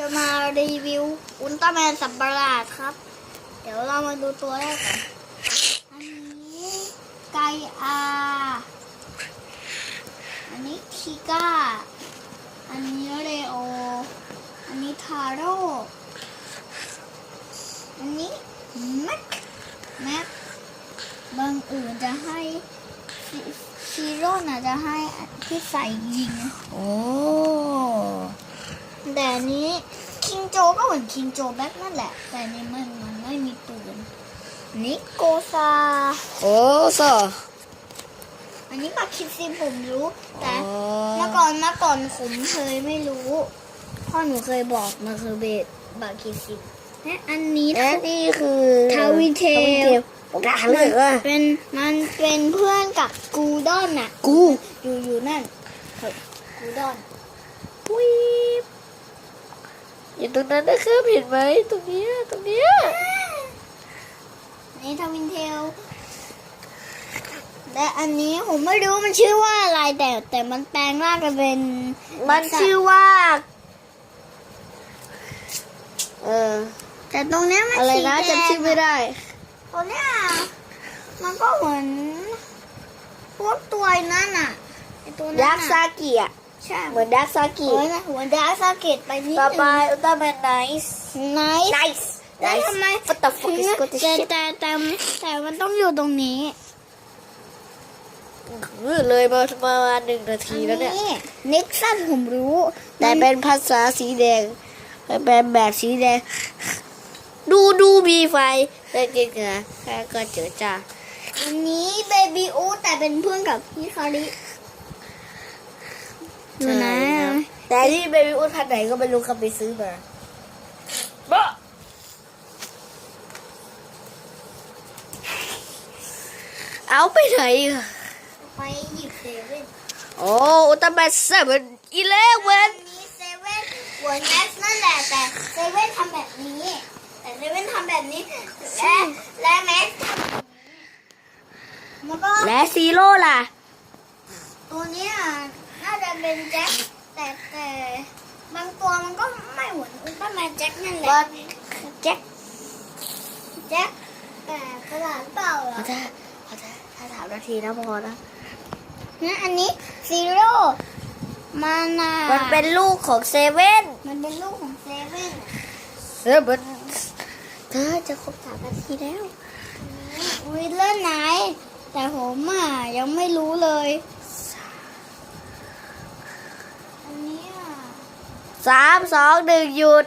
จะมารีวิวอุลตร้าแมนสัตว์ประหลาดครับ เดี๋ยวเรามาดูตัวแรกก่อนอันนี้ไกอาอันนี้ทิก้าอันนี้เรโออันนี้ทาโร่อันนี้แม็กบางอื่นจะให้ซีโร่น่ะจะให้ที่ใส่ยิงโอ้แต่อันนี้คิงโจก็เหมือนคิงโจแบ็คนั่นแหละแต่นี่มันไม่มีปืนนิโกซาโอ้ซออันนี้มาคิดซิผมรู้แต่เมื่อก่อนผมเคยไม่รู้พ่อหนูเคยบอกมาคือเบสบาคิดซิและอันนี้นี่คือทาวิเทลผมถามเลยว่ามันเป็นเพื่อนกับกูดอนน่ะอยู่นั่นกูดอนวิบอยู่ตรงนั้นนะครับเห็นไหมตรงเนี้ยนี่ทาวินเทลและอันนี้ผมไม่รู้มันชื่อว่าอะไรแต่มันแปลงร่างกันเป็นมันชื่อว่าแต่ตรงเนี้ยมันอะไรนะจำชื่อไม่ได้ตรงเนี้ยมันก็เหมือนพวกตัวนั่นน่ะไอตัวนั้นดักซากิอ่ะใช่เหมือนดักซากิเหมือนดักซากิไปนิดนึงต่อไปอุลตร้าแมนไนส์ แล้วทำไมแต่มันต้องอยู่ตรงนี้เลยมาประมาณ1 นาทีแล้วเนี่ยนิกสันผมรู้แต่เป็นภาษาสีแดงเป็นแบบสีแดงดูมีไฟแต่จริงๆนะแค่ก็เจอจ้าอันนี้เบบี้อูแต่เป็นเพื่อนกับพี่คาริอยู่นะแต่ที่เบบี้อูพันไหนก็ไม่รู้เขาไปซื้อมาบ้าเอาไปไหนไปหยิบเซเว่นโอ้อุลตร้าแมน7-11มีเซเว่นเหมือนแม็กซ์นั่นแหละแต่เซเว่นทำแบบนี้และแม็กซ์และซีโร่ล่ะตัวนี้น่าจะเป็นแจ็คแต่บางตัวมันก็ไม่เหมือนอุลตร้าแมนแจ็คนั่นแหละแจ็คแต่ประหลาดเปล่าอ่ะถ้า3 นาทีนะพอนะอันนี้ซีโร่มันเป็นลูกของเซเว่นมันเป็นลูกของเซเว่นเธอจะครบ3 นาทีแล้ววิลเลอร์ไหนแต่ผมยังไม่รู้เลยอันนี้3 2 1หยุด